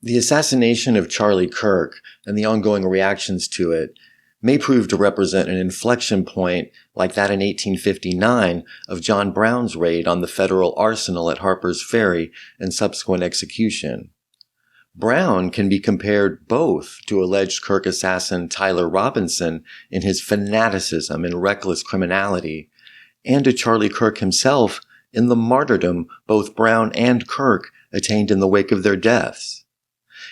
The assassination of Charlie Kirk and the ongoing reactions to it may prove to represent an inflection point like that in 1859 of John Brown's raid on the federal arsenal at Harpers Ferry and subsequent execution. Brown can be compared both to alleged Kirk assassin Tyler Robinson in his fanaticism and reckless criminality, and to Charlie Kirk himself in the martyrdom both Brown and Kirk attained in the wake of their deaths.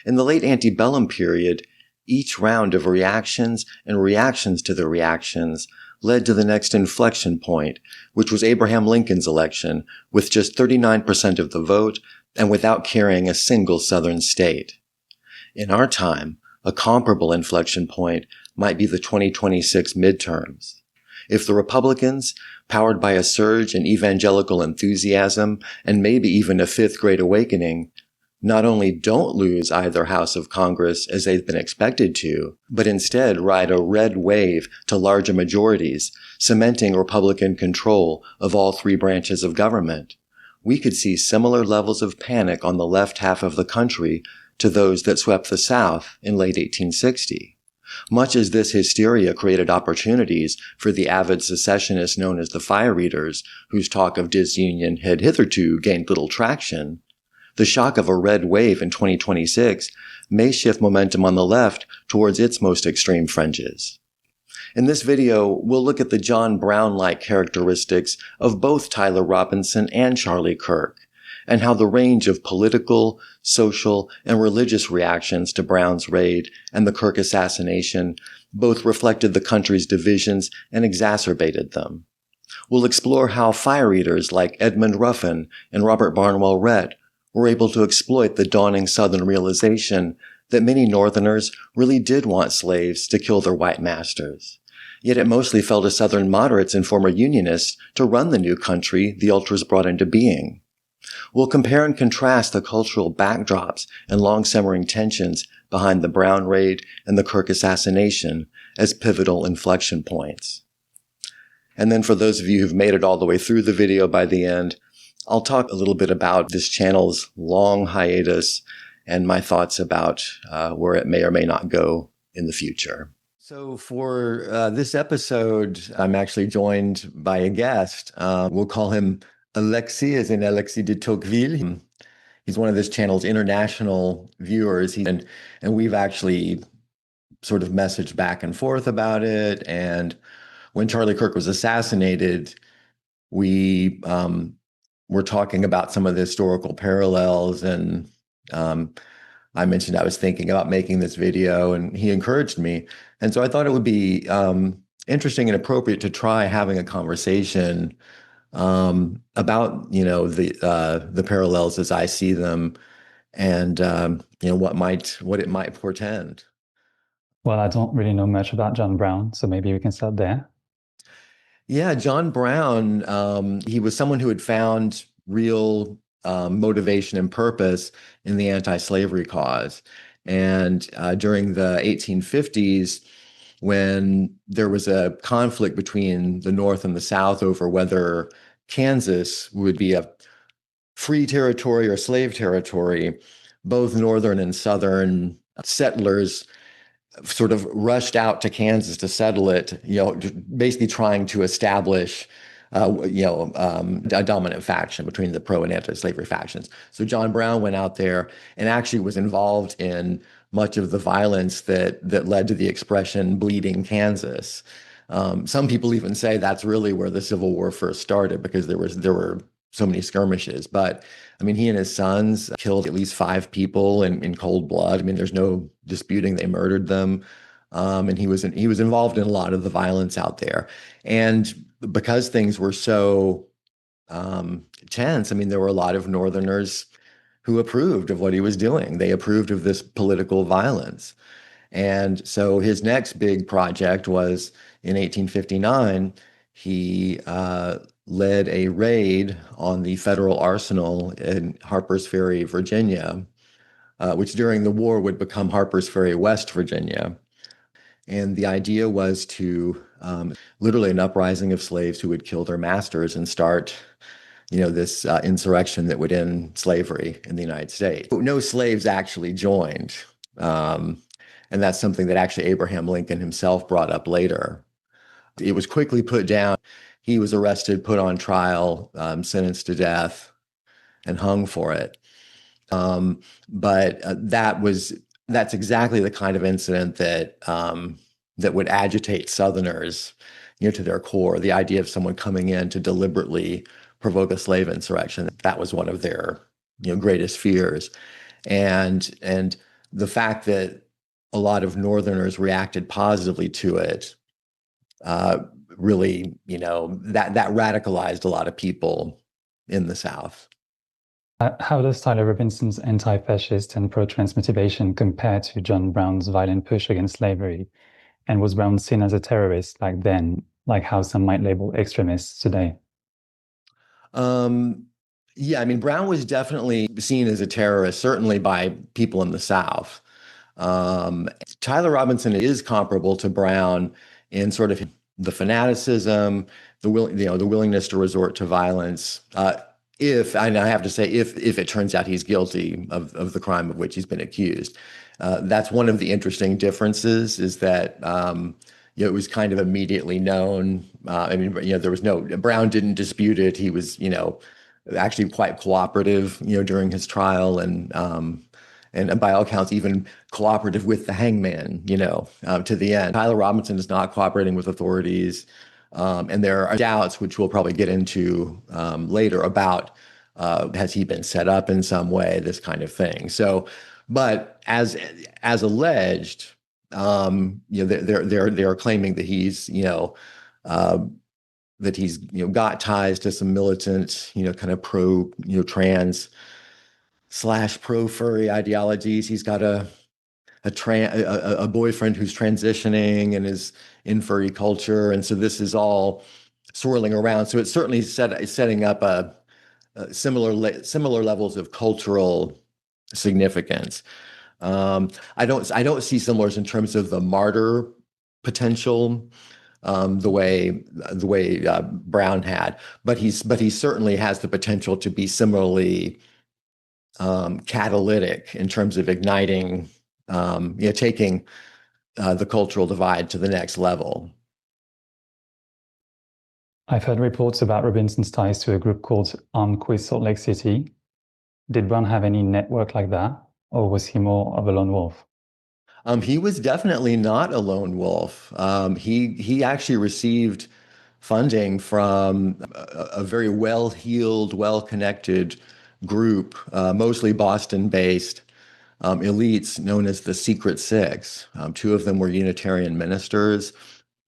In the late Antebellum period, each round of reactions and reactions to the reactions led to the next inflection point, which was Abraham Lincoln's election, with just 39% of the vote and without carrying a single Southern state. In our time, a comparable inflection point might be the 2026 midterms. If the Republicans, powered by a surge in evangelical enthusiasm and maybe even a fifth great awakening, not only don't lose either house of Congress as they've been expected to, but instead ride a red wave to larger majorities, cementing Republican control of all three branches of government, we could see similar levels of panic on the left half of the country to those that swept the South in late 1860. Much as this hysteria created opportunities for the avid secessionists known as the Fire Eaters, whose talk of disunion had hitherto gained little traction, the shock of a red wave in 2026 may shift momentum on the left towards its most extreme fringes. In this video, we'll look at the John Brown-like characteristics of both Tyler Robinson and Charlie Kirk, and how the range of political, social, and religious reactions to Brown's raid and the Kirk assassination both reflected the country's divisions and exacerbated them. We'll explore how fire eaters like Edmund Ruffin and Robert Barnwell Rhett were able to exploit the dawning Southern realization that many Northerners really did want slaves to kill their white masters. Yet it mostly fell to Southern moderates and former Unionists to run the new country the Ultras brought into being. We'll compare and contrast the cultural backdrops and long-simmering tensions behind the Brown raid and the Kirk assassination as pivotal inflection points. And then for those of you who've made it all the way through the video by the end, I'll talk a little bit about this channel's long hiatus and my thoughts about where it may or may not go in the future. So for this episode, I'm actually joined by a guest. We'll call him Alexis, as in Alexis de Tocqueville. He's one of this channel's international viewers, and we've actually sort of messaged back and forth about it. And when Charlie Kirk was assassinated, we were talking about some of the historical parallels, and I mentioned I was thinking about making this video, and he encouraged me. And so I thought it would be interesting and appropriate to try having a conversation about, the parallels as I see them, and what it might portend. Well, I don't really know much about John Brown, so maybe we can start there. Yeah, John Brown, he was someone who had found real motivation and purpose in the anti-slavery cause. And during the 1850s, when there was a conflict between the North and the South over whether Kansas would be a free territory or slave territory, both Northern and Southern settlers sort of rushed out to Kansas to settle it, basically trying to establish a dominant faction between the pro and anti-slavery factions. So John Brown went out there and actually was involved in much of the violence that led to the expression "bleeding Kansas." Some people even say that's really where the Civil War first started, because there were so many skirmishes. But I mean, he and his sons killed at least 5 people in cold blood. I mean, there's no disputing they murdered them. And he was involved in a lot of the violence out there. And because things were so tense, I mean, there were a lot of Northerners who approved of what he was doing. They approved of this political violence. And so his next big project was in 1859, he led a raid on the federal arsenal in Harpers Ferry, Virginia, which during the war would become Harpers Ferry, West Virginia. And the idea was to literally an uprising of slaves who would kill their masters and start, this insurrection that would end slavery in the United States. No slaves actually joined. And that's something that actually Abraham Lincoln himself brought up later. It was quickly put down. He was arrested, put on trial, sentenced to death, and hung for it. But that's exactly the kind of incident that would agitate Southerners, to their core. The idea of someone coming in to deliberately provoke a slave insurrection, that was one of their greatest fears. And the fact that a lot of Northerners reacted positively to it really, that radicalized a lot of people in the South. How does Tyler Robinson's anti-fascist and pro-trans motivation compare to John Brown's violent push against slavery? And was Brown seen as a terrorist back then, like how some might label extremists today? Yeah, I mean, Brown was definitely seen as a terrorist, certainly by people in the South. Tyler Robinson is comparable to Brown in sort of the fanaticism, the willingness to resort to violence. And I have to say, if it turns out he's guilty of the crime of which he's been accused, that's one of the interesting differences. Is that it was kind of immediately known. There was Brown didn't dispute it. He was actually quite cooperative during his trial, and by all accounts even cooperative with the hangman to the end. Tyler Robinson is not cooperating with authorities. And there are doubts, which we'll probably get into later, about has he been set up in some way, this kind of thing. So, but as alleged, they're claiming that he's got ties to some militant kind of pro trans / pro furry ideologies. He's got a boyfriend who's transitioning and is in furry culture, and so this is all swirling around. So it's certainly setting up a similar levels of cultural significance. I don't see similars in terms of the martyr potential, the way Brown had, but he certainly has the potential to be similarly catalytic in terms of igniting, taking the cultural divide to the next level. I've heard reports about Robinson's ties to a group called Armed Quiz Salt Lake City. Did Brown have any network like that, or was he more of a lone wolf? He was definitely not a lone wolf. He actually received funding from a very well-heeled, well-connected group, mostly Boston-based elites known as the Secret Six. Two of them were Unitarian ministers,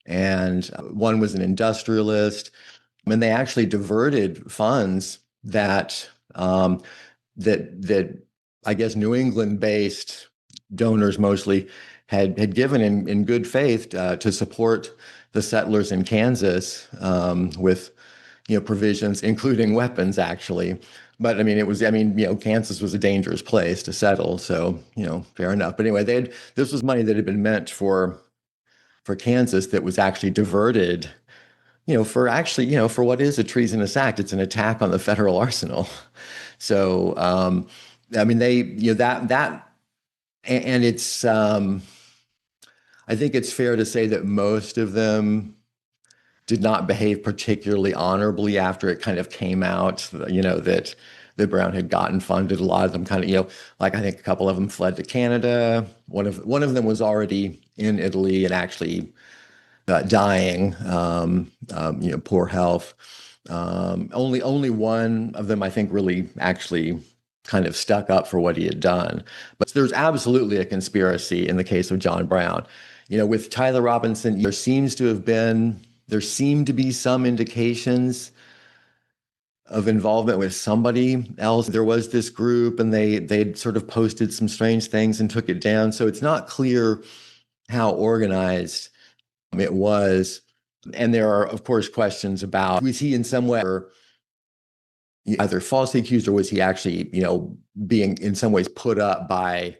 and one was an industrialist. And they actually diverted funds that I guess New England-based donors mostly had given in good faith to support the settlers in Kansas with provisions, including weapons, actually. But Kansas was a dangerous place to settle, so fair enough. But anyway, this was money that had been meant for Kansas that was actually diverted, for what is a treasonous act. It's an attack on the federal arsenal. So it's I think it's fair to say that most of them did not behave particularly honorably after it kind of came out, that Brown had gotten funded. A lot of them kind of, I think a couple of them fled to Canada. One of them was already in Italy and actually dying, poor health. Only one of them, I think, really actually kind of stuck up for what he had done. But there's absolutely a conspiracy in the case of John Brown. With Tyler Robinson, there seemed to be some indications of involvement with somebody else. There was this group, and they'd sort of posted some strange things and took it down. So it's not clear how organized it was. And there are, of course, questions about, was he in some way either falsely accused, or was he actually, being in some ways put up by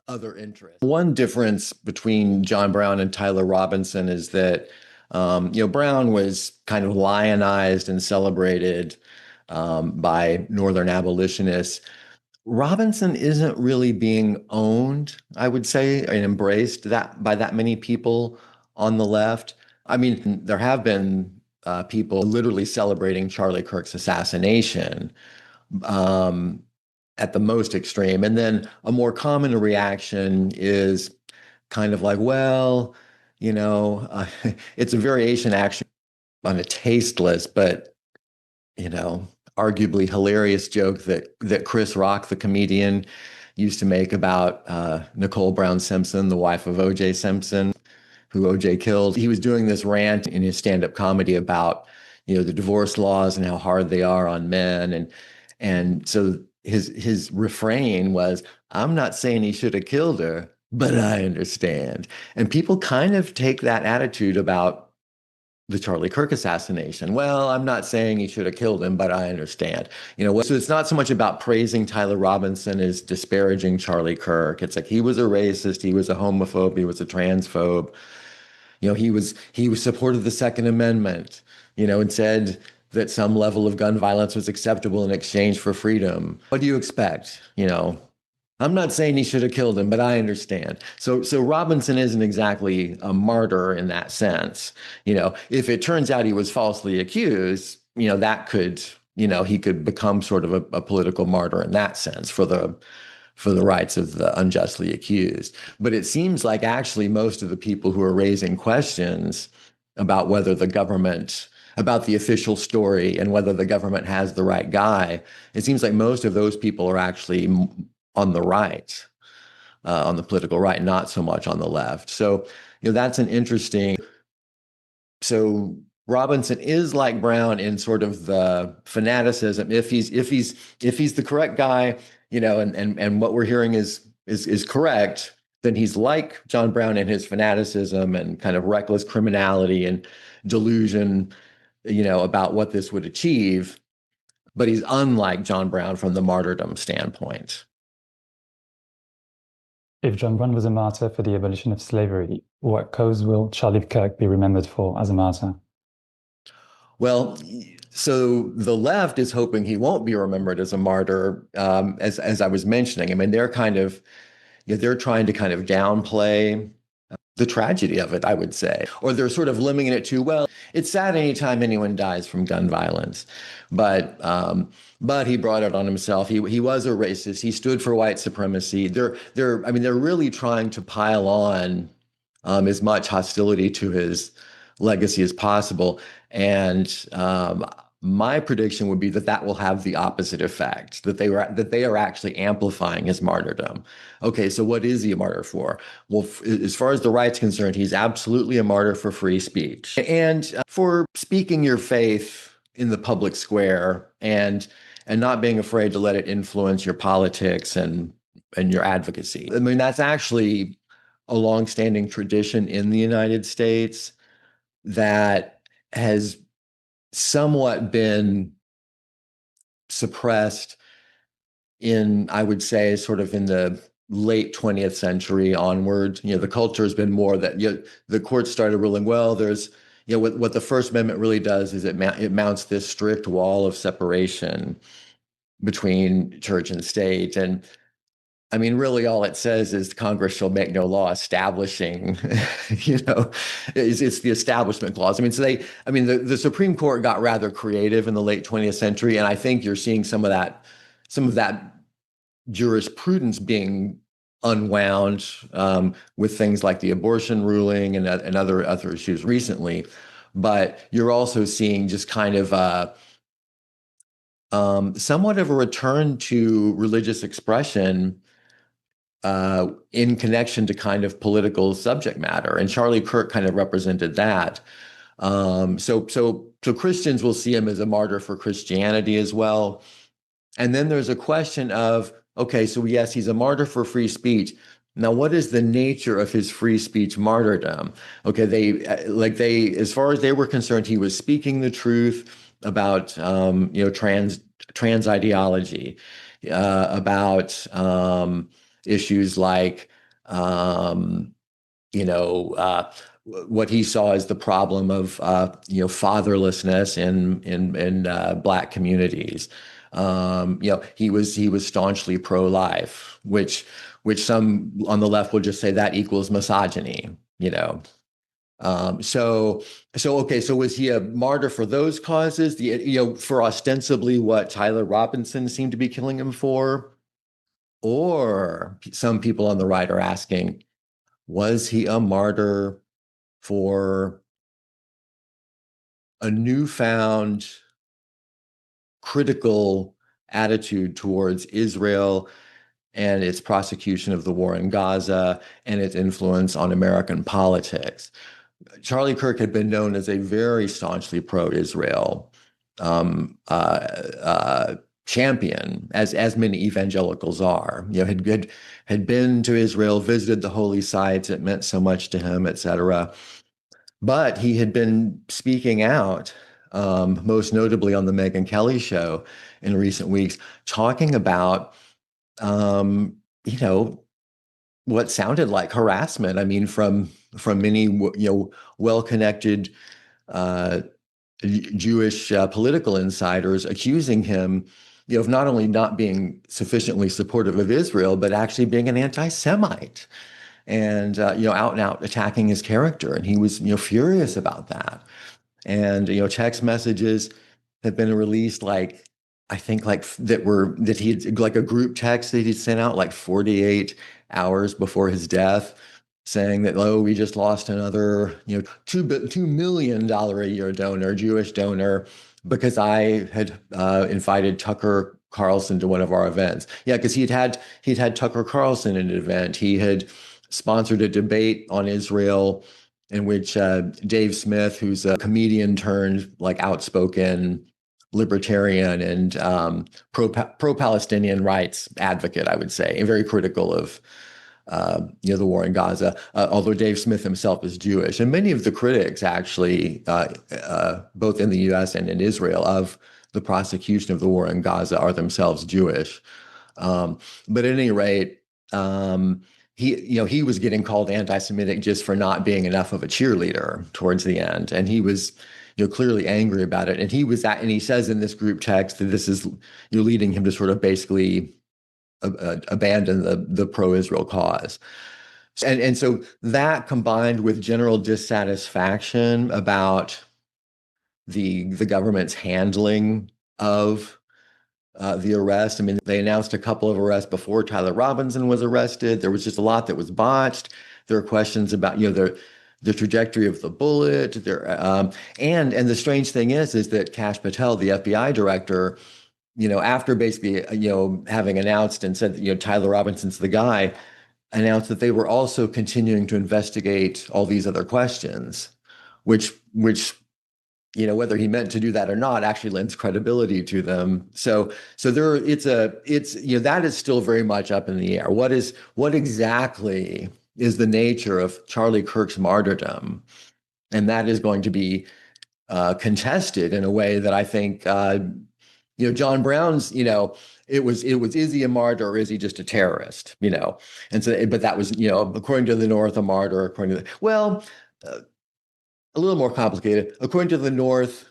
other interests? One difference between John Brown and Tyler Robinson is that, Brown was kind of lionized and celebrated by Northern abolitionists. Robinson isn't really being owned, I would say, and embraced that by that many people on the left. I mean, there have been people literally celebrating Charlie Kirk's assassination at the most extreme. And then a more common reaction is kind of like, well, it's a variation actually on a tasteless, but, arguably hilarious joke that Chris Rock, the comedian, used to make about Nicole Brown Simpson, the wife of O.J. Simpson, who O.J. killed. He was doing this rant in his stand-up comedy about, the divorce laws and how hard they are on men. And so his refrain was, I'm not saying he should have killed her, but I understand. And people kind of take that attitude about the Charlie Kirk assassination. Well, I'm not saying he should have killed him, but I understand. So it's not so much about praising Tyler Robinson as disparaging Charlie Kirk. It's like he was a racist, he was a homophobe, he was a transphobe. He supported the Second Amendment, and said that some level of gun violence was acceptable in exchange for freedom. What do you expect? I'm not saying he should have killed him, but I understand. So Robinson isn't exactly a martyr in that sense. If it turns out he was falsely accused, that could, he could become sort of a political martyr in that sense for the rights of the unjustly accused. But it seems like actually most of the people who are raising questions about whether the government, about the official story and whether the government has the right guy, it seems like most of those people are actually on the right, on the political right, not so much on the left. So, that's an interesting. So Robinson is like Brown in sort of the fanaticism. If he's the correct guy, and what we're hearing is correct, then he's like John Brown in his fanaticism and kind of reckless criminality and delusion, about what this would achieve. But he's unlike John Brown from the martyrdom standpoint. If John Brown was a martyr for the abolition of slavery, what cause will Charlie Kirk be remembered for as a martyr? Well, so the left is hoping he won't be remembered as a martyr, as I was mentioning. I mean, they're kind of, they're trying to kind of downplay the tragedy of it, I would say, or they're sort of limiting it to, well, it's sad anytime anyone dies from gun violence, but he brought it on himself. He was a racist. He stood for white supremacy. They're really trying to pile on as much hostility to his legacy as possible. And my prediction would be that will have the opposite effect, that they are actually amplifying his martyrdom. Okay, so what is he a martyr for? Well, as far as the right's concerned, he's absolutely a martyr for free speech and for speaking your faith in the public square and not being afraid to let it influence your politics and your advocacy. I mean, that's actually a longstanding tradition in the United States that has somewhat been suppressed in, I would say, sort of in the late 20th century onward. The culture has been more that the courts started ruling, well, there's, what the First Amendment really does is it mounts this strict wall of separation between church and state. And I mean, really all it says is Congress shall make no law establishing, it's the Establishment Clause. I mean, the Supreme Court got rather creative in the late 20th century. And I think you're seeing some of that jurisprudence being unwound with things like the abortion ruling and other issues recently. But you're also seeing just kind of somewhat of a return to religious expression in connection to kind of political subject matter. And Charlie Kirk kind of represented that. So Christians will see him as a martyr for Christianity as well. And then there's a question of, okay, so yes, he's a martyr for free speech. Now, what is the nature of his free speech martyrdom? Okay, they as far as they were concerned, he was speaking the truth about trans ideology, about issues like what he saw as the problem of fatherlessness in Black communities. He was staunchly pro-life, which some on the left will just say that equals misogyny. So okay, so was he a martyr for those causes? For ostensibly what Tyler Robinson seemed to be killing him for? Or some people on the right are asking, was he a martyr for a newfound critical attitude towards Israel and its prosecution of the war in Gaza and its influence on American politics? Charlie Kirk had been known as a very staunchly pro-Israel champion, as many evangelicals are. Had been to Israel, visited the holy sites. It meant so much to him, etc. But he had been speaking out, most notably on the Megyn Kelly show in recent weeks, talking about, what sounded like harassment. I mean, from many, well-connected Jewish political insiders accusing him, of not only not being sufficiently supportive of Israel, but actually being an anti-Semite and, out and out attacking his character. And he was, furious about that. And, text messages have been released, I think that he like a group text that he'd sent out 48 hours before his death, saying that, oh, we just lost another, $2 million a year donor, Jewish donor, because I had invited Tucker Carlson to one of our events. Yeah, because he'd had Tucker Carlson in an event. He had sponsored a debate on Israel in which Dave Smith, who's a comedian turned outspoken libertarian and pro-Palestinian rights advocate, I would say, and very critical of the war in Gaza, although Dave Smith himself is Jewish. And many of the critics actually, both in the US and in Israel, of the prosecution of the war in Gaza are themselves Jewish. But at any rate, he was getting called anti-Semitic just for not being enough of a cheerleader towards the end. And he was clearly angry about it. And he says in this group text that this is leading him to sort of basically abandon the pro-Israel cause. And so that, combined with general dissatisfaction about the government's handling of the arrest. I mean, they announced a couple of arrests before Tyler Robinson was arrested. There was just a lot that was botched. There are questions about, the trajectory of the bullet. And the strange thing is that Kash Patel, the FBI director, after basically, having announced and said that, Tyler Robinson's the guy, announced that they were also continuing to investigate all these other questions, which whether he meant to do that or not actually lends credibility to them. So that is still very much up in the air. What exactly is the nature of Charlie Kirk's martyrdom? And that is going to be contested in a way that I think, John Brown's, it was, is he a martyr or is he just a terrorist? And so, but that was, according to the North, a martyr, according to a little more complicated. According to the North,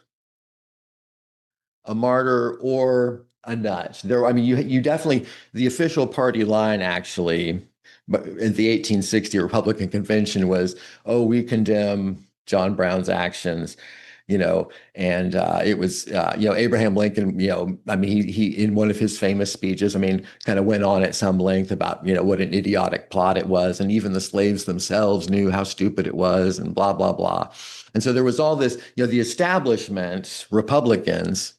a martyr or a nut. You definitely, the official party line actually, but in the 1860 Republican convention was, oh, we condemn John Brown's actions, and it was, Abraham Lincoln, he in one of his famous speeches, kind of went on at some length about, what an idiotic plot it was. And even the slaves themselves knew how stupid it was and blah, blah, blah. And so there was all this, the establishment, Republicans,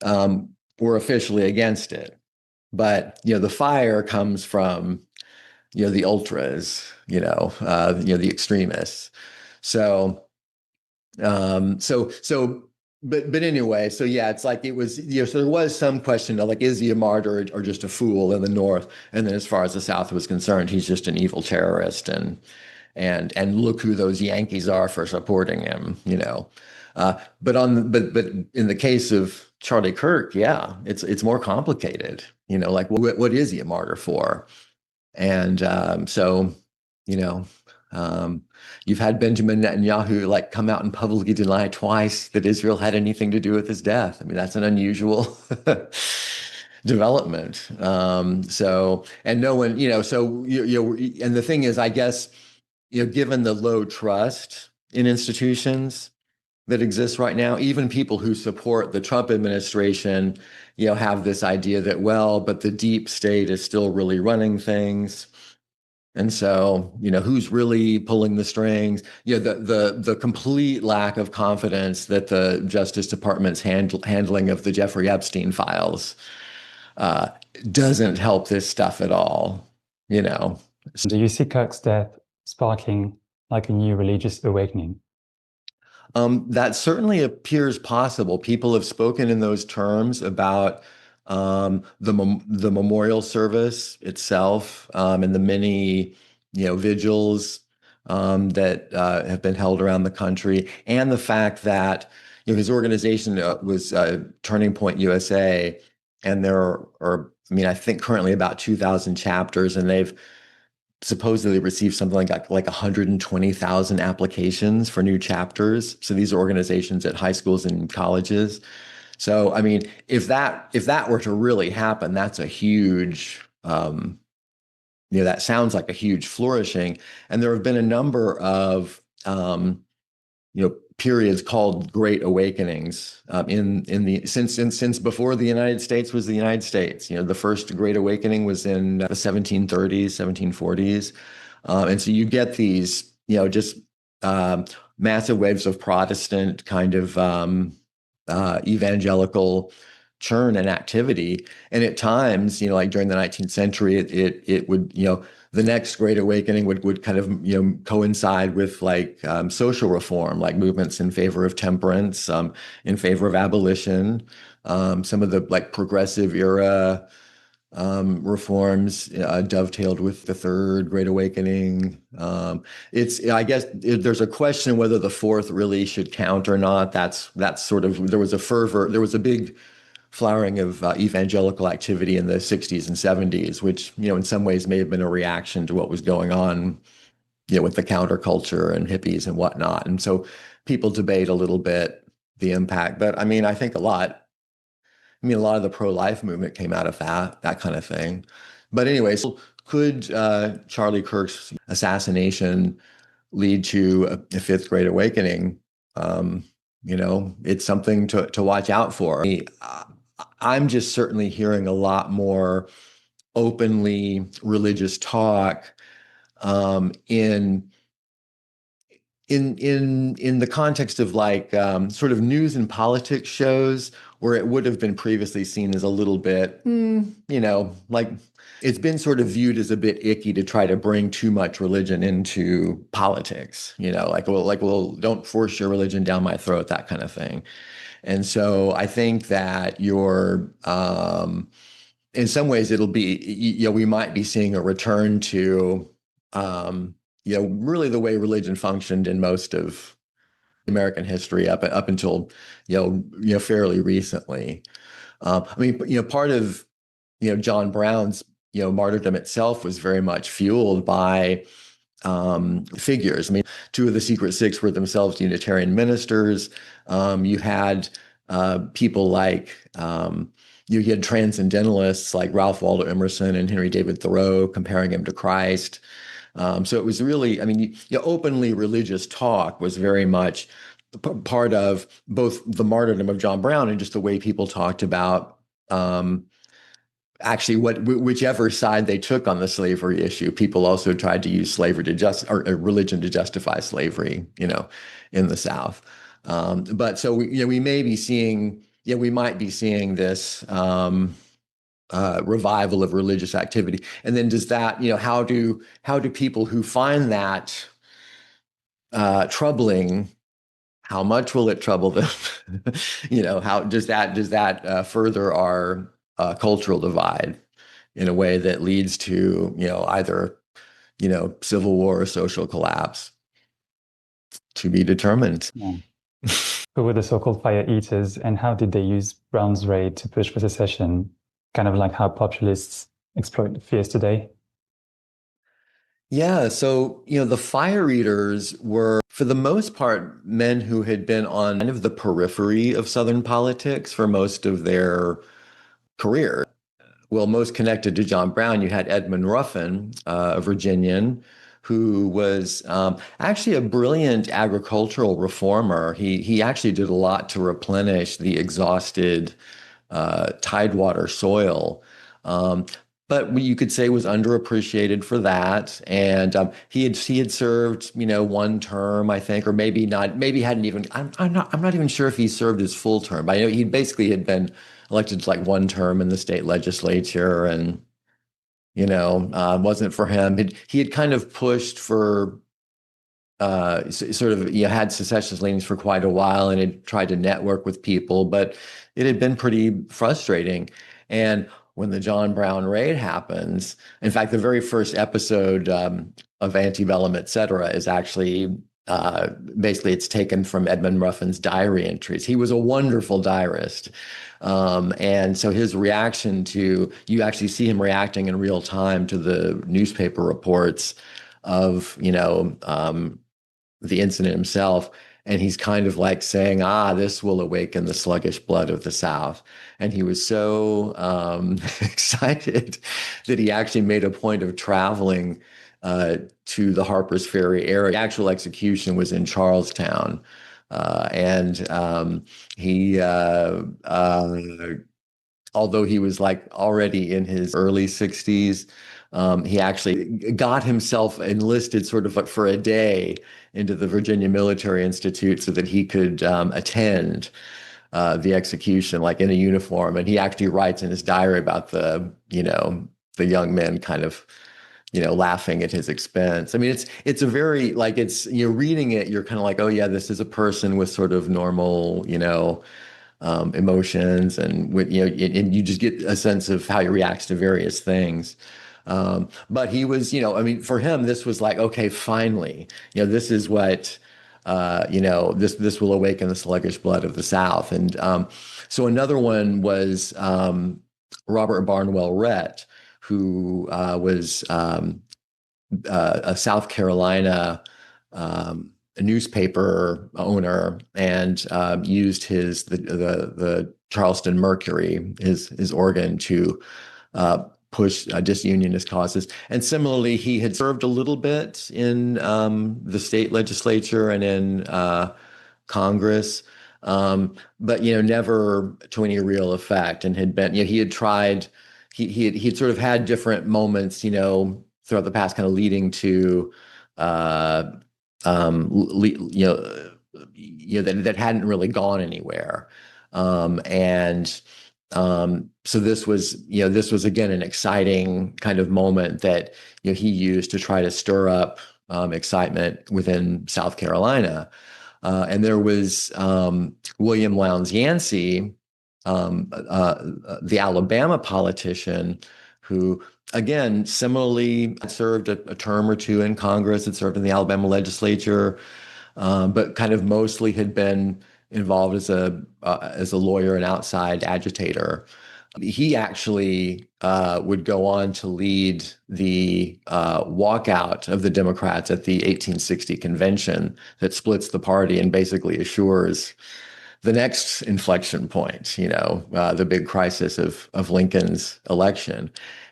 were officially against it. But, the fire comes from, the ultras, the extremists. But anyway, so yeah, it's it was, so there was some question of is he a martyr or just a fool in the North? And then as far as the South was concerned, he's just an evil terrorist and look who those Yankees are for supporting him, but in the case of Charlie Kirk, yeah, it's more complicated, what is he a martyr for? And, so, You've had Benjamin Netanyahu like come out and publicly deny twice that Israel had anything to do with his death. I mean, that's an unusual development. And no one, and the thing is, I guess, given the low trust in institutions that exists right now, even people who support the Trump administration, have this idea that, well, but the deep state is still really running things. And so, who's really pulling the strings? The complete lack of confidence that the Justice Department's handling of the Jeffrey Epstein files doesn't help this stuff at all. Do you see Kirk's death sparking like a new religious awakening? That certainly appears possible. People have spoken in those terms about the memorial service itself, and the many vigils that have been held around the country, and the fact that his organization was Turning Point USA, and there are, I think currently about 2,000 chapters, and they've supposedly received something like 120,000 applications for new chapters. So these are organizations at high schools and colleges. So, I mean, if that were to really happen, that's a huge, that sounds like a huge flourishing. And there have been a number of, periods called Great Awakenings since before the United States was the United States. The first Great Awakening was in the 1730s, 1740s, and so you get these, just massive waves of Protestant kind of evangelical churn and activity. And at times, like during the 19th century, it would, the next Great Awakening would kind of, coincide with like social reform, like movements in favor of temperance, in favor of abolition, some of the like progressive era reforms dovetailed with the Third Great Awakening. I guess there's a question whether the fourth really should count or not. That's sort of, there was a big flowering of evangelical activity in the 60s and 70s, which, in some ways may have been a reaction to what was going on, with the counterculture and hippies and whatnot. And so people debate a little bit the impact. But I mean, I think a lot of the pro-life movement came out of that kind of thing. But anyways, could Charlie Kirk's assassination lead to a fifth Great Awakening? It's something to watch out for. I'm just certainly hearing a lot more openly religious talk in the context of like sort of news and politics shows where it would have been previously seen as a little bit, like it's been sort of viewed as a bit icky to try to bring too much religion into politics, well, don't force your religion down my throat, that kind of thing. And so I think that in some ways it'll be, we might be seeing a return to, really the way religion functioned in most of American history up until, fairly recently. Part of, John Brown's, martyrdom itself was very much fueled by figures. Two of the Secret Six were themselves Unitarian ministers. You had people like, you had transcendentalists like Ralph Waldo Emerson and Henry David Thoreau comparing him to Christ. So it was really, openly religious talk was very much part of both the martyrdom of John Brown and just the way people talked about actually whichever side they took on the slavery issue. People also tried to use slavery or religion to justify slavery, in the South. But so we may be seeing, we might be seeing this revival of religious activity. And then does that, how do people who find that troubling, how much will it trouble them? How does that further our cultural divide in a way that leads to, either, civil war or social collapse? To be determined. Yeah. Who were the so-called fire eaters, and how did they use Brown's raid to push for secession? Kind of like how populists exploit fears today. Yeah, so, the fire eaters were, for the most part, men who had been on kind of the periphery of Southern politics for most of their career. Well, most connected to John Brown, you had Edmund Ruffin, a Virginian, who was actually a brilliant agricultural reformer. He actually did a lot to replenish the exhausted tidewater soil. Um, but you could say was underappreciated for that, and he had served, one term, I think, or maybe not, maybe hadn't even. I'm not even sure if he served his full term. But I know he basically had been elected to like one term in the state legislature, and wasn't for him. He had kind of pushed for sort of had secessionist leanings for quite a while and had tried to network with people, but it had been pretty frustrating. And when the John Brown raid happens, in fact, the very first episode of Antebellum, et cetera, is actually basically it's taken from Edmund Ruffin's diary entries. He was a wonderful diarist. And so his reaction you actually see him reacting in real time to the newspaper reports of, the incident himself. And he's kind of like saying, this will awaken the sluggish blood of the South. And he was so excited that he actually made a point of traveling to the Harpers Ferry area. The actual execution was in Charlestown. And he, although he was like already in his early 60s, he actually got himself enlisted sort of for a day into the Virginia Military Institute so that he could attend the execution, like in a uniform. And he actually writes in his diary about the young men kind of, laughing at his expense. I mean, it's a very like you're reading it, you're kind of like, oh yeah, this is a person with sort of normal, emotions, and and you just get a sense of how he reacts to various things. But he was, I mean, for him, this was like, okay, finally, this is what, this will awaken the sluggish blood of the South. And so another one was Robert Barnwell Rhett, who was a South Carolina a newspaper owner, and used the Charleston Mercury, his organ, to push disunionist causes. And similarly, he had served a little bit in the state legislature and in Congress, but never to any real effect. And had been, he had tried. He'd sort of had different moments, throughout the past, kind of leading to, that hadn't really gone anywhere. So this was again an exciting kind of moment that he used to try to stir up excitement within South Carolina. And there was William Lowndes Yancey, the Alabama politician, who again similarly served a term or two in Congress, had served in the Alabama legislature, but kind of mostly had been involved as a lawyer and outside agitator. He actually would go on to lead the walkout of the Democrats at the 1860 convention that splits the party and basically assures the next inflection point, the big crisis of Lincoln's election.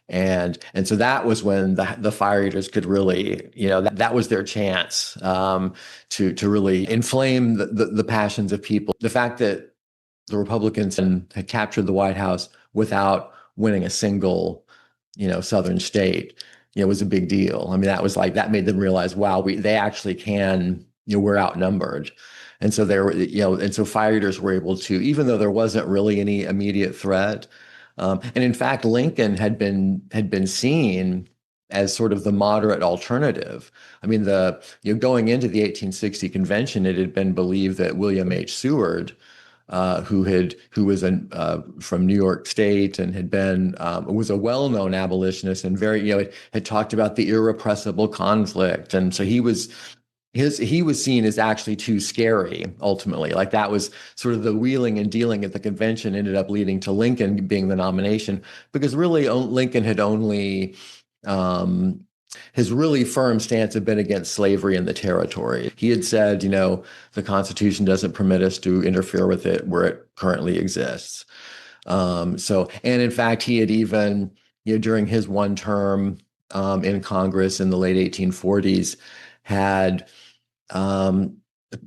And so that was when the fire eaters could really, that was their chance to really inflame the passions of people. The fact that the Republicans had captured the White House without winning a single, Southern state, was a big deal. I mean, that made them realize, wow, they actually can, we're outnumbered. And so fire eaters were able to, even though there wasn't really any immediate threat. And in fact, Lincoln had been seen as sort of the moderate alternative. I mean, going into the 1860 convention, it had been believed that William H. Seward, who was from New York State and was a well-known abolitionist and had talked about the irrepressible conflict, and so he was seen as actually too scary ultimately. Like that was sort of the wheeling and dealing at the convention ended up leading to Lincoln being the nomination, because really Lincoln had only His really firm stance had been against slavery in the territory. He had said, the Constitution doesn't permit us to interfere with it where it currently exists. And in fact, he had even, during his one term in Congress in the late 1840s, had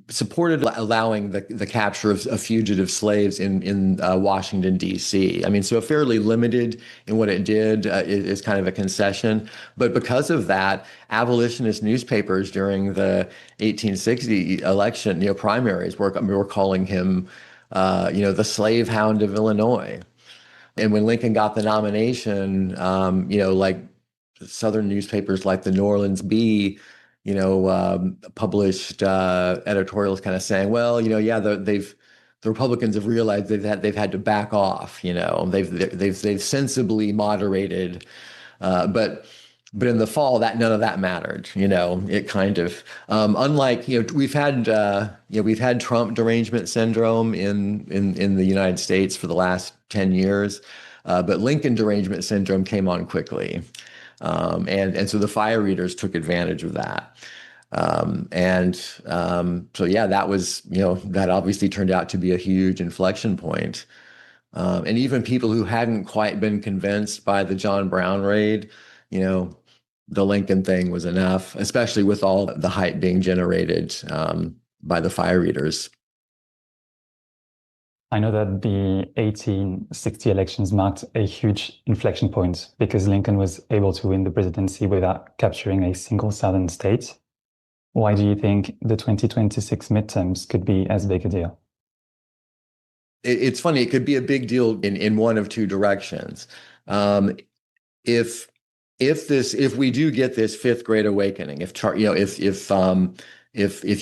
supported allowing the capture of fugitive slaves in Washington, D.C. I mean, so fairly limited in what it did is kind of a concession. But because of that, abolitionist newspapers during the 1860 election, primaries were calling him, the slave hound of Illinois. And when Lincoln got the nomination, like Southern newspapers like the New Orleans Bee, published editorials kind of saying, well, the Republicans have realized they've had to back off. They've sensibly moderated, but in the fall, that none of that mattered. It kind of unlike we've had Trump derangement syndrome in the United States for the last 10 years, but Lincoln derangement syndrome came on quickly. And so the fire eaters took advantage of that. That was, that obviously turned out to be a huge inflection point. And even people who hadn't quite been convinced by the John Brown raid, the Lincoln thing was enough, especially with all the hype being generated by the fire eaters. I know that the 1860 elections marked a huge inflection point because Lincoln was able to win the presidency without capturing a single Southern state. Why do you think the 2026 midterms could be as big a deal? It's funny, it could be a big deal in one of two directions. If we do get this fifth great awakening, if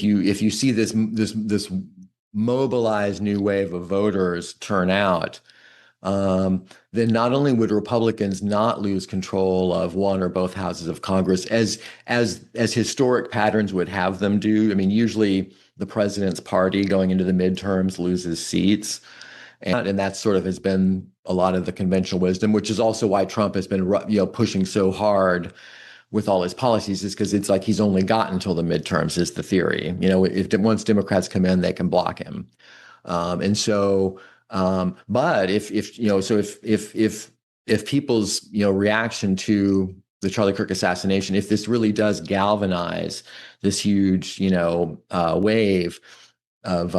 you see this mobilized new wave of voters turn out, then not only would Republicans not lose control of one or both houses of Congress as historic patterns would have them do. I mean, usually the president's party going into the midterms loses seats. And that sort of has been a lot of the conventional wisdom, which is also why Trump has been, pushing so hard with all his policies, is because it's like he's only got until the midterms is the theory. If once Democrats come in, they can block him. But if people's reaction to the Charlie Kirk assassination, if this really does galvanize this huge wave of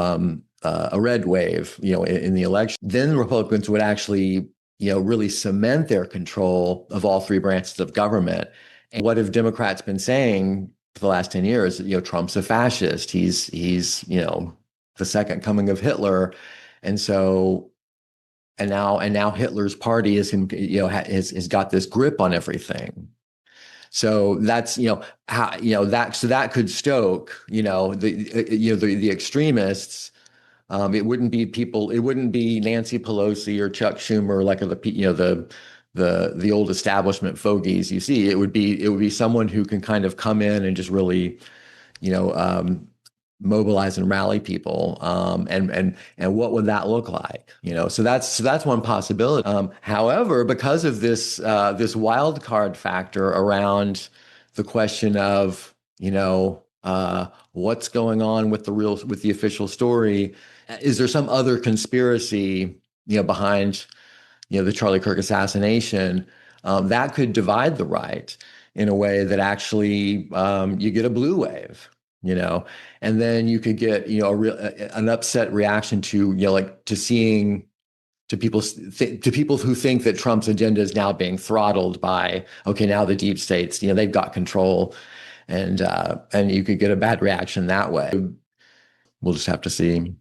a red wave in the election, then Republicans would actually really cement their control of all three branches of government. And what have Democrats been saying for the last 10 years? Trump's a fascist. He's the second coming of Hitler. And now Hitler's party has got this grip on everything. So that's that could stoke the extremists. It wouldn't be Nancy Pelosi or Chuck Schumer, like the old establishment fogies you see. It would be someone who can kind of come in and just really mobilize and rally people. And what would that look like? So that's one possibility. However, because of this wild card factor around the question of what's going on with the official story, is there some other conspiracy behind the Charlie Kirk assassination that could divide the right in a way that actually you get a blue wave, and then you could get an upset reaction to people who think that Trump's agenda is now being throttled by now the deep states they've got control, and you could get a bad reaction that way. We'll just have to see.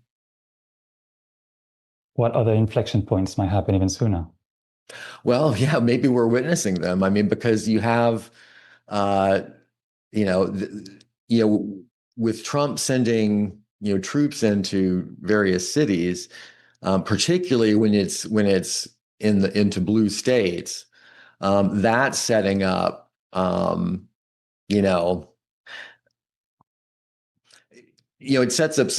What other inflection points might happen even sooner? Well, yeah, maybe we're witnessing them. I mean, because you have, with Trump sending, troops into various cities, particularly when it's into blue states, that's setting up, it sets up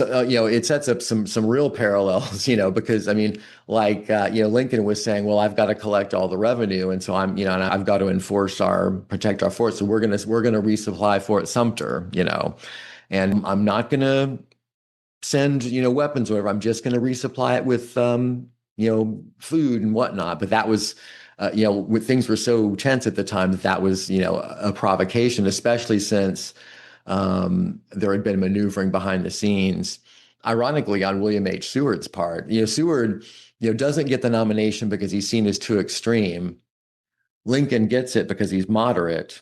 some real parallels, because I mean, like, Lincoln was saying, well, I've got to collect all the revenue, and so and I've got to protect our forts, so we're gonna resupply Fort Sumter, and I'm not gonna send, weapons or whatever. I'm just gonna resupply it with, food and whatnot. But that was, when things were so tense at the time, that was, a provocation, especially since there had been maneuvering behind the scenes, ironically, on William H. Seward's part. Seward, doesn't get the nomination because he's seen as too extreme. Lincoln gets it because he's moderate.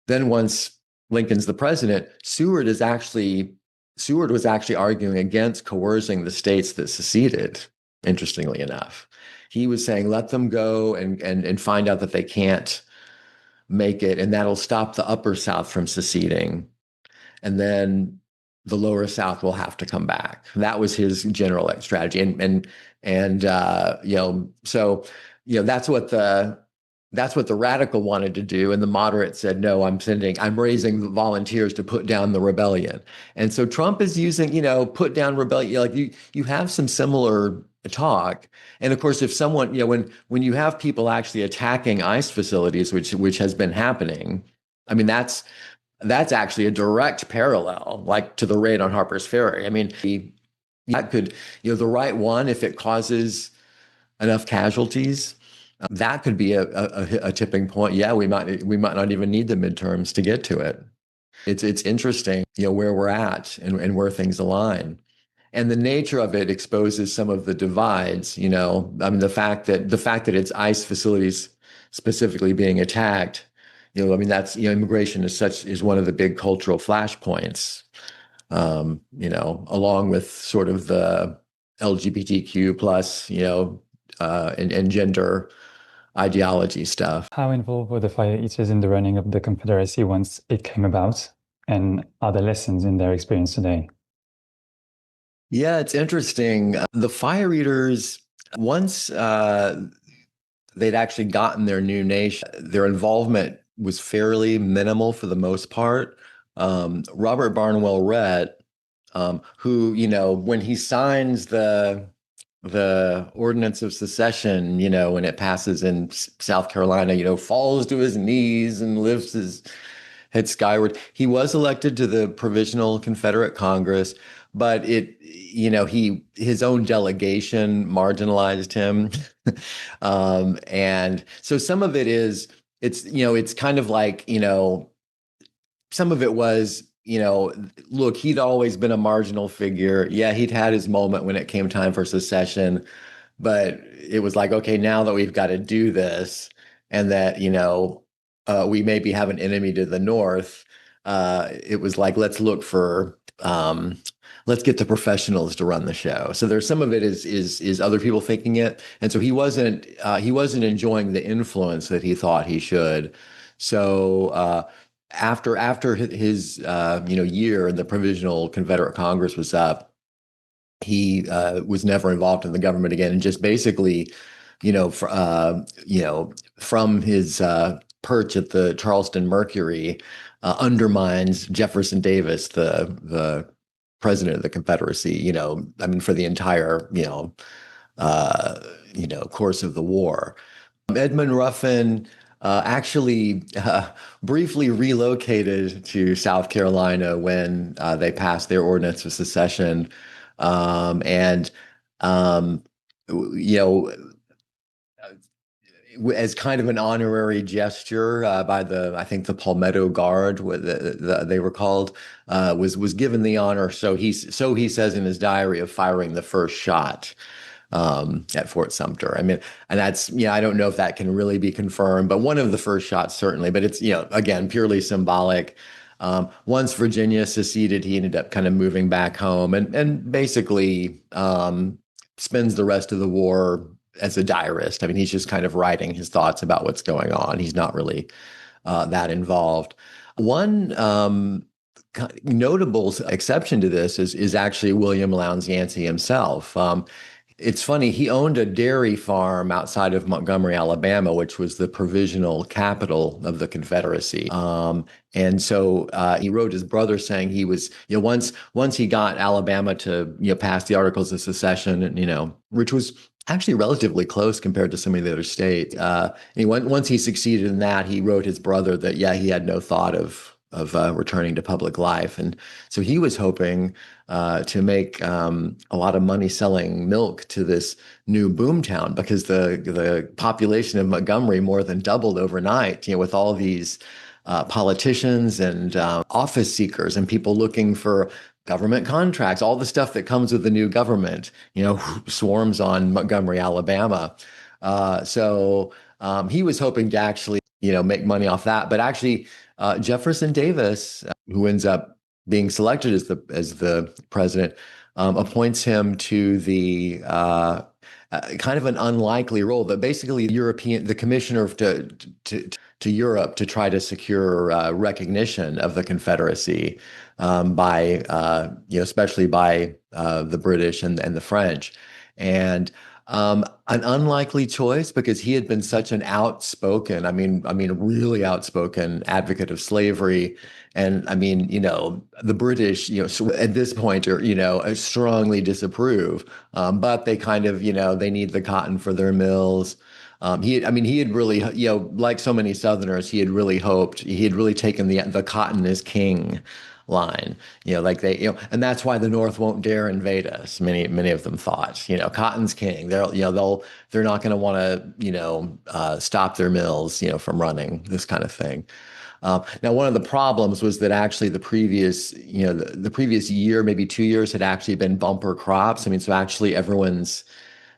Then once Lincoln's the president, Seward was actually arguing against coercing the states that seceded, interestingly enough. He was saying, let them go and find out that they can't make it, and that'll stop the upper South from seceding. And then the lower South will have to come back. That was his general strategy. So that's what the radical wanted to do. And the moderate said, no, I'm raising the volunteers to put down the rebellion. And so Trump is using, put down rebellion. Like you have some similar talk. And of course, if someone, when you have people actually attacking ICE facilities, which has been happening, I mean, that's actually a direct parallel, like, to the raid on Harpers Ferry. I mean, that could, the right one, if it causes enough casualties, that could be a tipping point. Yeah, we might not even need the midterms to get to it. It's interesting, where we're at and where things align. And the nature of it exposes some of the divides, I mean, the fact that it's ICE facilities specifically being attacked, I mean, that's, immigration is one of the big cultural flashpoints, along with sort of the LGBTQ plus, and gender ideology stuff. How involved were the Fire Eaters in the running of the Confederacy once it came about, and are there lessons in their experience today? Yeah, it's interesting. The Fire Eaters, once they'd actually gotten their new nation, their involvement was fairly minimal for the most part. Robert Barnwell Rhett, who, when he signs the Ordinance of Secession, when it passes in South Carolina, falls to his knees and lifts his head skyward. He was elected to the Provisional Confederate Congress, but his own delegation marginalized him. And so some of it is, it's kind of like, some of it was, look, he'd always been a marginal figure. Yeah, he'd had his moment when it came time for secession, but it was like, okay, now that we've got to do this, and that, we maybe have an enemy to the north, it was like, let's get the professionals to run the show. So there's some of it is other people thinking it, and so he wasn't enjoying the influence that he thought he should. So after his year in the Provisional Confederate Congress was up, he was never involved in the government again, and just basically, from his perch at the Charleston Mercury, undermines Jefferson Davis, the president of the Confederacy. I mean, for the entire course of the war. Edmund Ruffin actually briefly relocated to South Carolina when they passed their Ordinance of Secession, and as kind of an honorary gesture by I think the Palmetto Guard, they were called, was given the honor. So he says in his diary, of firing the first shot at Fort Sumter. I mean, and that's, I don't know if that can really be confirmed, but one of the first shots certainly. But it's, again, purely symbolic. Once Virginia seceded, he ended up kind of moving back home and basically spends the rest of the war as a diarist. I mean, he's just kind of writing his thoughts about what's going on. He's not really that involved. One notable exception to this is actually William Lowndes Yancey himself. It's funny, he owned a dairy farm outside of Montgomery, Alabama, which was the provisional capital of the Confederacy. And so he wrote his brother saying he was, once he got Alabama to, pass the Articles of Secession, and, which was actually relatively close compared to some of the other states. Once he succeeded in that, he wrote his brother that, yeah, he had no thought of returning to public life. And so he was hoping to make a lot of money selling milk to this new boomtown, because the population of Montgomery more than doubled overnight, with all these politicians and office seekers and people looking for government contracts, all the stuff that comes with the new government, swarms on Montgomery, Alabama. So he was hoping to actually, make money off that. But actually, Jefferson Davis, who ends up being selected as the president, appoints him to the kind of an unlikely role, but basically the commissioner to Europe to try to secure recognition of the Confederacy by especially by the British and the French. And an unlikely choice, because he had been such an outspoken, really outspoken advocate of slavery. And the British, at this point are, strongly disapprove. But they kind of, they need the cotton for their mills. He had really, like so many Southerners, he had really taken the cotton is king line, and that's why the North won't dare invade us. Many of them thought, cotton's king. They're not going to want to, stop their mills, from running, this kind of thing. Now, one of the problems was that actually the previous year, maybe 2 years, had actually been bumper crops. So actually everyone's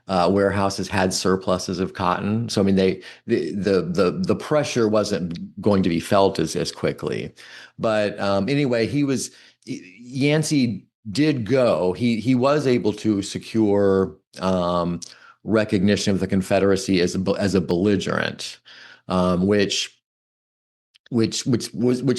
warehouses had surpluses of cotton. So the pressure wasn't going to be felt as quickly. But anyway, Yancey did go. He was able to secure recognition of the Confederacy as a belligerent, which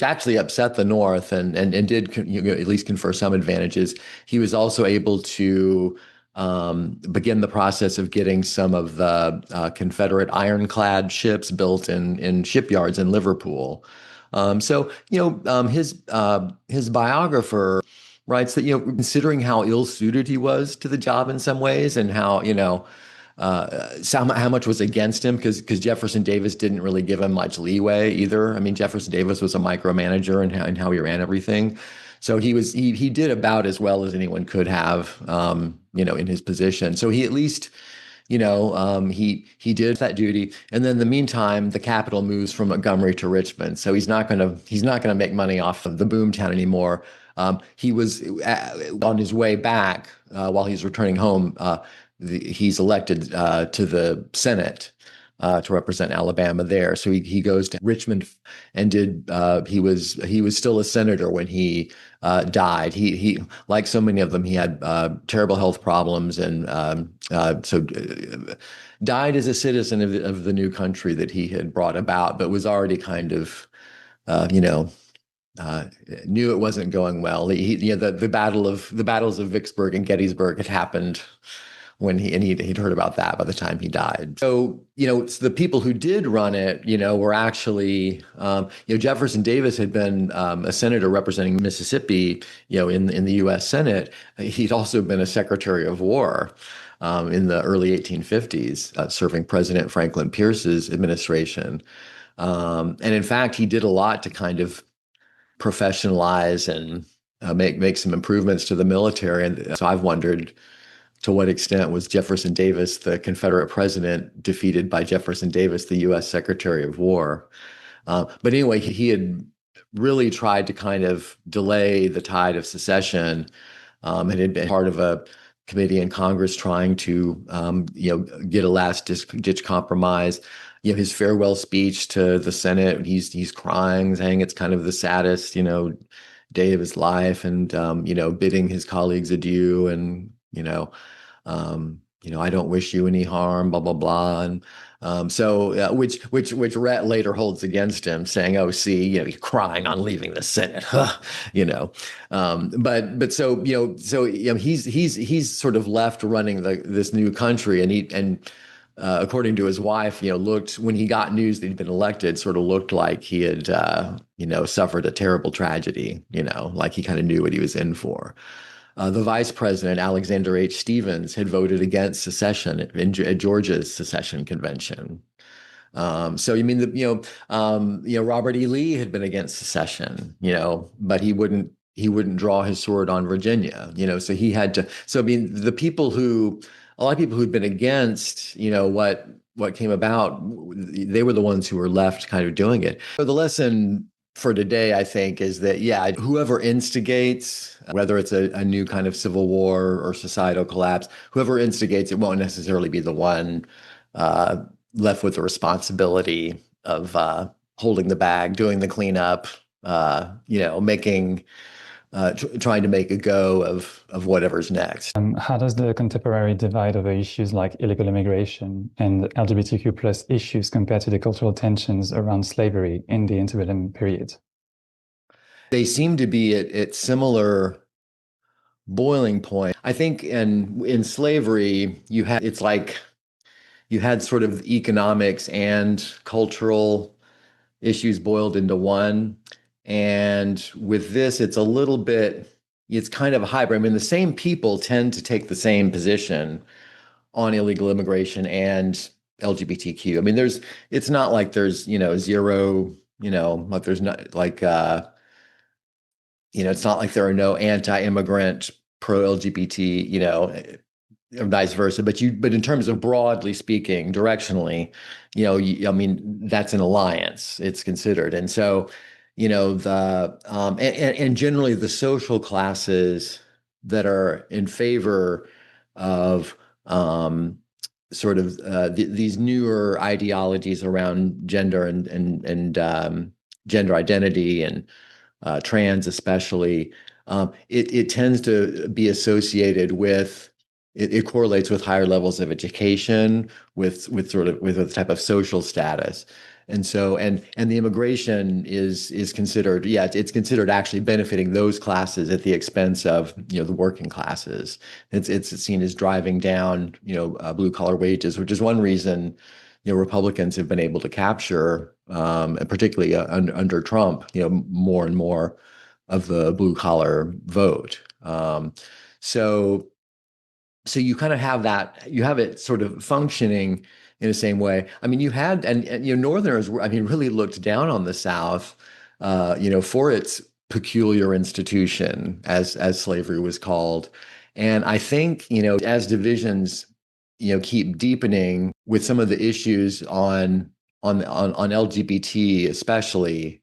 actually upset the North and did at least confer some advantages. He was also able to begin the process of getting some of the Confederate ironclad ships built in shipyards in Liverpool. So his biographer writes that, considering how ill-suited he was to the job in some ways, and how how much was against him, because Jefferson Davis didn't really give him much leeway either. Jefferson Davis was a micromanager in how he ran everything. So he did about as well as anyone could have, in his position. So he at least, he did that duty. And then in the meantime, the capital moves from Montgomery to Richmond. So he's not gonna make money off of the boomtown anymore. He was on his way back while he's returning home. He's elected to the Senate to represent Alabama there. So he goes to Richmond and he was still a senator when he died. He like so many of them, he had terrible health problems, and so died as a citizen of the new country that he had brought about, but was already kind of knew it wasn't going well. The battles of Vicksburg and Gettysburg had happened when he'd heard about that by the time he died. So, it's the people who did run it, were actually, Jefferson Davis had been a senator representing Mississippi, in the U.S. Senate. He'd also been a Secretary of War in the early 1850s, serving President Franklin Pierce's administration. And in fact, he did a lot to kind of professionalize and make some improvements to the military. And so I've wondered, to what extent was Jefferson Davis, the Confederate president, defeated by Jefferson Davis, the U.S. Secretary of War? But anyway, he had really tried to kind of delay the tide of secession, and had been part of a committee in Congress trying to, get a last-ditch compromise. His farewell speech to the Senate, he's crying, saying it's kind of the saddest, day of his life, and bidding his colleagues adieu, and I don't wish you any harm, blah blah blah, and which Rhett later holds against him, saying, "Oh, see, he's crying on leaving the Senate," but he's sort of left running this new country, and according to his wife, looked when he got news that he'd been elected, sort of looked like he had suffered a terrible tragedy, like he kind of knew what he was in for. The vice president, Alexander H. Stevens, had voted against secession at Georgia's secession convention. So you mean Robert E. Lee had been against secession, but he wouldn't draw his sword on Virginia, so he had to. So I mean, a lot of people who'd been against, what came about, they were the ones who were left kind of doing it. So the lesson for today, I think, is that, yeah, whoever instigates, whether it's a new kind of civil war or societal collapse, whoever instigates it won't necessarily be the one left with the responsibility of holding the bag, doing the cleanup, trying to make a go of whatever's next. How does the contemporary divide over issues like illegal immigration and LGBTQ plus issues compare to the cultural tensions around slavery in the Antebellum period? They seem to be at similar boiling point. I think in slavery, you had sort of economics and cultural issues boiled into one. And with this, it's kind of a hybrid. I mean, the same people tend to take the same position on illegal immigration and LGBTQ. I mean, it's not like there's, zero, like there's not like, it's not like there are no anti-immigrant, pro-LGBT, or vice versa. But in terms of broadly speaking, directionally, I mean, that's an alliance. It's considered, and so, and generally the social classes that are in favor of sort of these newer ideologies around gender and gender identity and trans especially, it tends to be associated with. It correlates with higher levels of education, with a type of social status, and so and the immigration is considered, it's considered actually benefiting those classes at the expense of the working classes. It's seen as driving down blue collar wages, which is one reason Republicans have been able to capture, and particularly under Trump, more and more of the blue collar vote. So you kind of have that, you have it sort of functioning in the same way. I mean, you had, and Northerners, I mean, really looked down on the South, for its peculiar institution, as slavery was called. And I think, as divisions, keep deepening with some of the issues on LGBT, especially,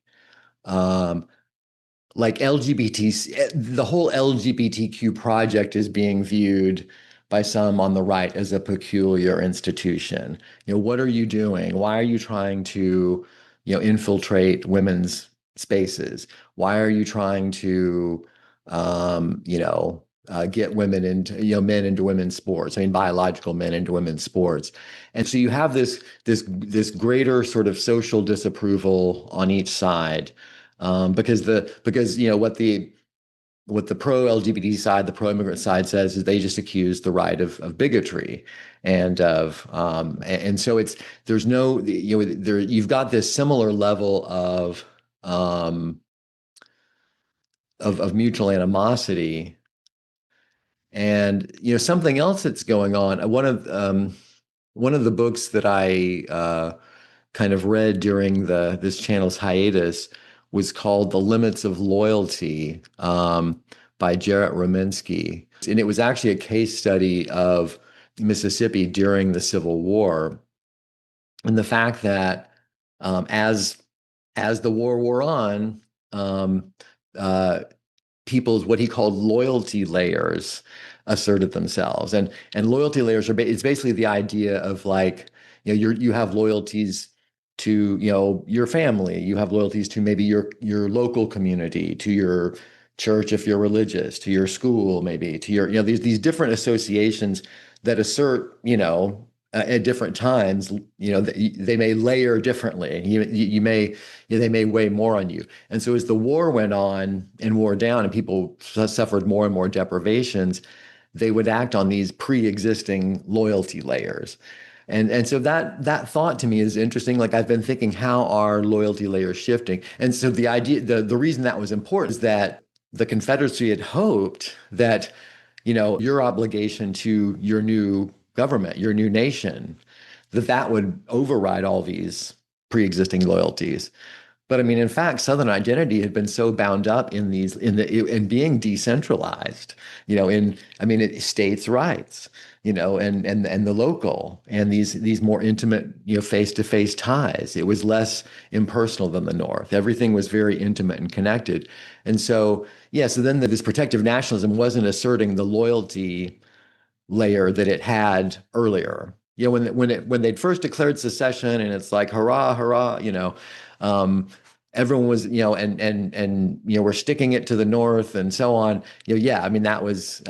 like the whole LGBTQ project is being viewed by some on the right as a peculiar institution. What are you doing? Why are you trying to, infiltrate women's spaces? Why are you trying to, get women into, men into women's sports? I mean, biological men into women's sports. And so you have this greater sort of social disapproval on each side. Because what the pro-LGBT side, the pro-immigrant side says is they just accuse the right of bigotry, and so there's no, you've got this similar level of mutual animosity. And something else that's going on. One of the books that I kind of read during this channel's hiatus was called The Limits of Loyalty, by Jarrett Rominsky. And it was actually a case study of Mississippi during the Civil War, and the fact that as the war wore on, people's, what he called loyalty layers, asserted themselves. And loyalty layers it's basically the idea of, like, you have loyalties to your family, you have loyalties to maybe your local community, to church if you're religious, to your school, maybe to your, these different associations that assert, at different times, they may layer differently. They may weigh more on you. And so as the war went on and wore down and people suffered more and more deprivations, they would act on these pre-existing loyalty layers. And so that thought to me is interesting. Like I've been thinking, how are loyalty layers shifting? And so the reason that was important is that the Confederacy had hoped that, your obligation to your new government, your new nation, that would override all these pre-existing loyalties. But I mean, in fact, Southern identity had been so bound up in being decentralized, states' rights, and the local and these more intimate, face-to-face ties. It was less impersonal than the North. Everything was very intimate and connected. And so, so then this protective nationalism wasn't asserting the loyalty layer that it had earlier. When they'd first declared secession, and it's like hurrah, hurrah, everyone was, and we're sticking it to the North and so on. That was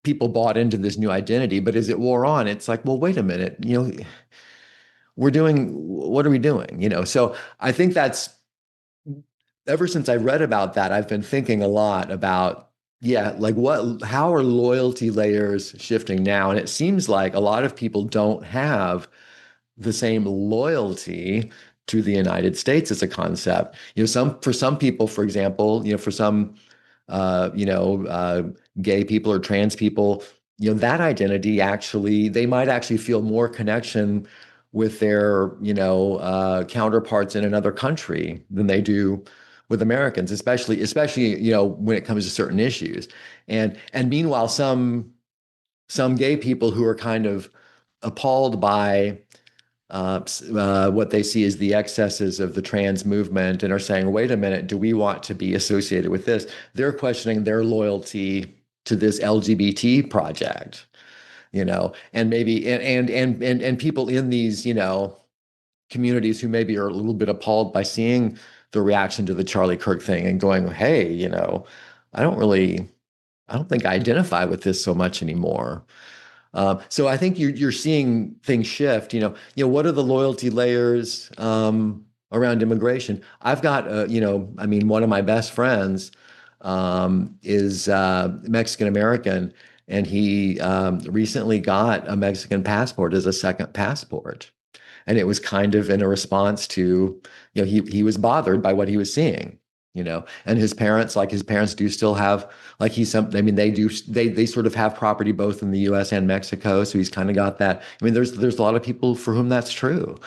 people bought into this new identity. But as it wore on, it's like, well, wait a minute, what are we doing? So I think that's, ever since I read about that, I've been thinking a lot about, how are loyalty layers shifting now? And it seems like a lot of people don't have the same loyalty to the United States as a concept. For some people, for example, for some, gay people or trans people, that identity they might actually feel more connection with their, counterparts in another country than they do with Americans, especially, when it comes to certain issues. And meanwhile, some gay people who are kind of appalled by what they see as the excesses of the trans movement and are saying, wait a minute, do we want to be associated with this? They're questioning their loyalty to this LGBT project, and maybe, and people in these, communities who maybe are a little bit appalled by seeing the reaction to the Charlie Kirk thing and going, hey, I don't think I identify with this so much anymore. So I think you're seeing things shift. What are the loyalty layers around immigration? I've got, one of my best friends is Mexican American, and he recently got a Mexican passport as a second passport. And it was kind of in a response to, he was bothered by what he was seeing, and his parents do still have, they sort of have property both in the US and Mexico. So he's kind of got that. There's a lot of people for whom that's true.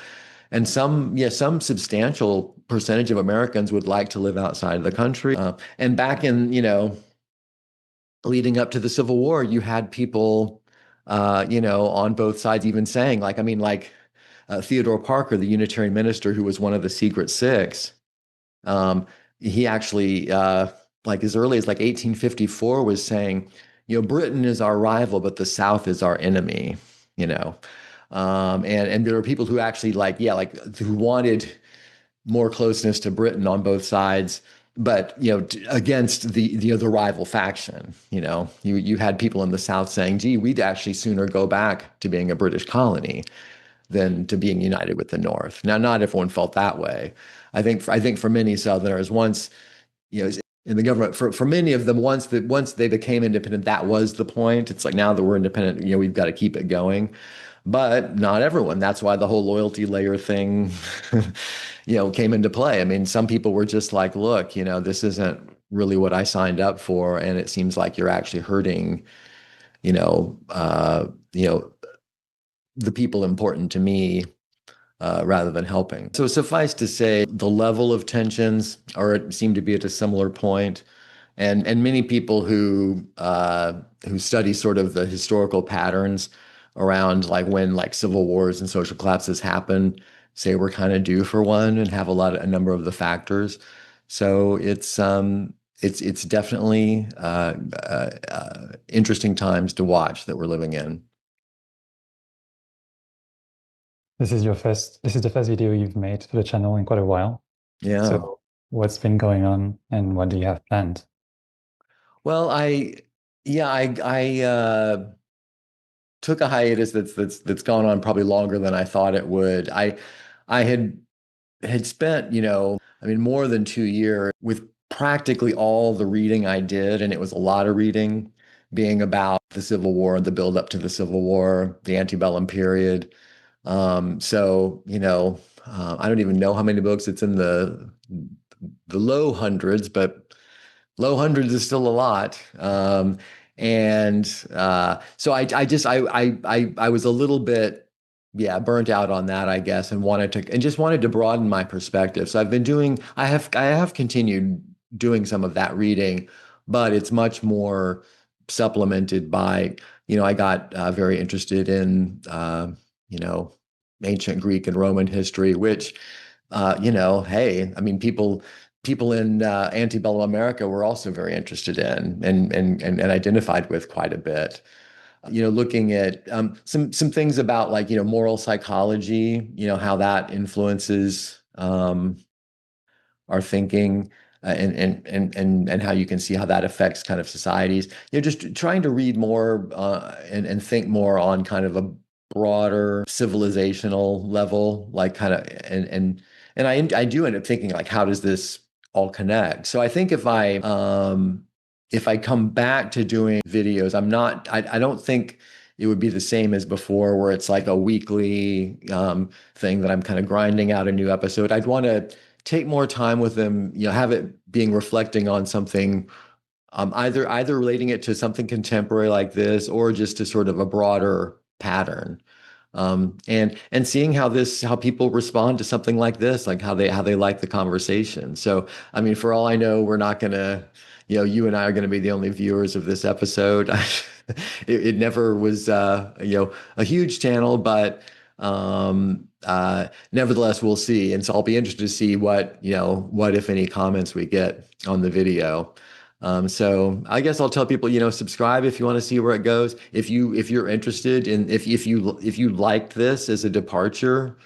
And some substantial percentage of Americans would like to live outside of the country. And back in, leading up to the Civil War, you had people, on both sides even saying, Theodore Parker, the Unitarian minister who was one of the Secret Six, he actually, as early as 1854, was saying, Britain is our rival, but the South is our enemy, and there were people who actually who wanted more closeness to Britain on both sides, but against the rival faction. You had people in the South saying, gee, we'd actually sooner go back to being a British colony than to being united with the North. Now, not everyone felt that way. I think for many Southerners, once, in the government, for many of them, once they became independent, that was the point. It's like, now that we're independent, we've got to keep it going. But not everyone. That's why the whole loyalty layer thing, came into play. Some people were just like, look, this isn't really what I signed up for, and it seems like you're actually hurting, the people important to me, rather than helping. So suffice to say, the level of tensions seem to be at a similar point, and many people who study sort of the historical patterns around when civil wars and social collapses happen say we're kind of due for one, and have a number of the factors. So it's definitely interesting times to watch that we're living in. This is the first video you've made for the channel in quite a while. Yeah. So what's been going on and what do you have planned? Well, I took a hiatus that's gone on probably longer than I thought it would. I had spent, I mean, more than 2 years with practically all the reading I did, and it was a lot of reading, being about the Civil War, the build up to the Civil War, the antebellum period. I don't even know how many books. It's in the low hundreds, but low hundreds is still a lot. And so I was a little bit, yeah, burnt out on that, I guess, and just wanted to broaden my perspective. So I have continued doing some of that reading, but it's much more supplemented by, I got very interested in, you know, ancient Greek and Roman history, which, hey, I mean, people in antebellum America were also very interested in and identified with quite a bit. Looking at some things about, like, moral psychology, how that influences our thinking, and how you can see how that affects kind of societies. Just trying to read more and think more on kind of a broader civilizational level, like kind of and I do end up thinking, like, how does this all connect? So I think if I come back to doing videos, I don't think it would be the same as before, where it's like a weekly thing that I'm kind of grinding out a new episode. I'd want to take more time with them, have it being reflecting on something, either relating it to something contemporary like this, or just to sort of a broader pattern. And seeing how people respond to something like this, like how they like the conversation. So, I mean, for all I know, we're not gonna, you and I are gonna be the only viewers of this episode. It never was, a huge channel, but nevertheless, we'll see. And so I'll be interested to see what if any comments we get on the video. So I guess I'll tell people, subscribe if you want to see where it goes. If you're interested in, if you liked this as a departure,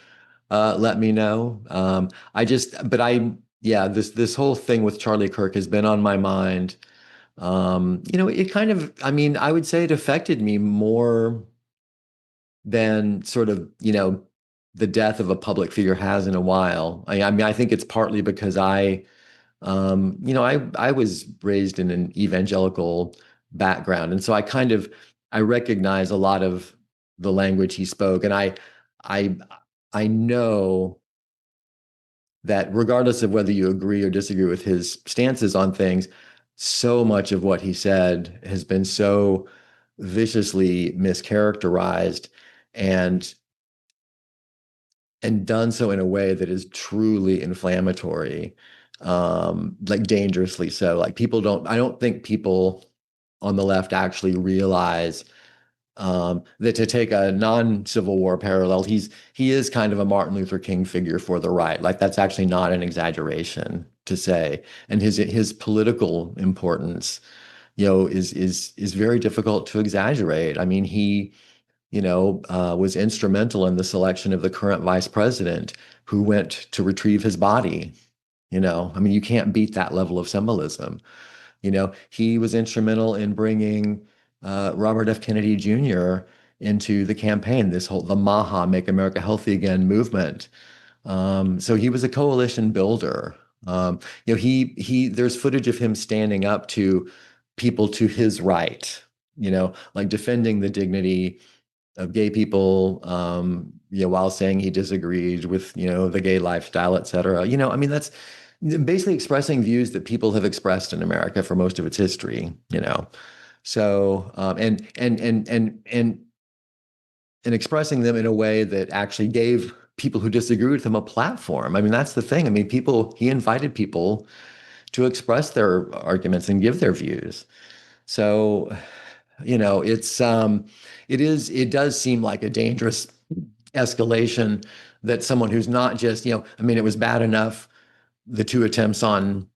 let me know. This whole thing with Charlie Kirk has been on my mind. It kind of, I mean, I would say it affected me more than sort of, the death of a public figure has in a while. I mean, I think it's partly because I was raised in an evangelical background, and so I recognize a lot of the language he spoke, and I I know that regardless of whether you agree or disagree with his stances on things, so much of what he said has been so viciously mischaracterized and done so in a way that is truly inflammatory, like dangerously so. Like, I don't think people on the left actually realize that, to take a non-Civil War parallel, he is kind of a Martin Luther King figure for the right. Like, that's actually not an exaggeration to say. And his political importance, is very difficult to exaggerate. I mean, he was instrumental in the selection of the current vice president, who went to retrieve his body. I mean, you can't beat that level of symbolism. He was instrumental in bringing Robert F. Kennedy Jr. into the campaign, the MAHA, Make America Healthy Again movement. So he was a coalition builder. There's footage of him standing up to people to his right, like defending the dignity of gay people, while saying he disagreed with, the gay lifestyle, et cetera. I mean, that's basically expressing views that people have expressed in America for most of its history, So, and expressing them in a way that actually gave people who disagree with him a platform. I mean, that's the thing. I mean, he invited people to express their arguments and give their views. So, it does seem like a dangerous escalation, that someone who's not just, I mean, it was bad enough, the two attempts on,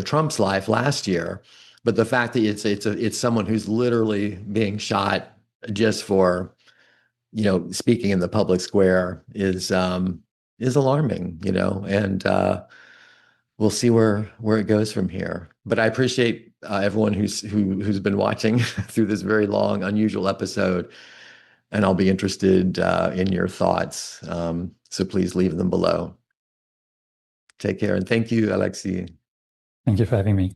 Trump's life last year, but the fact that it's someone who's literally being shot just for, speaking in the public square is alarming, and we'll see where it goes from here. But I appreciate everyone who's been watching through this very long, unusual episode. And I'll be interested in your thoughts. So please leave them below. Take care. And thank you, Alexi. Thank you for having me.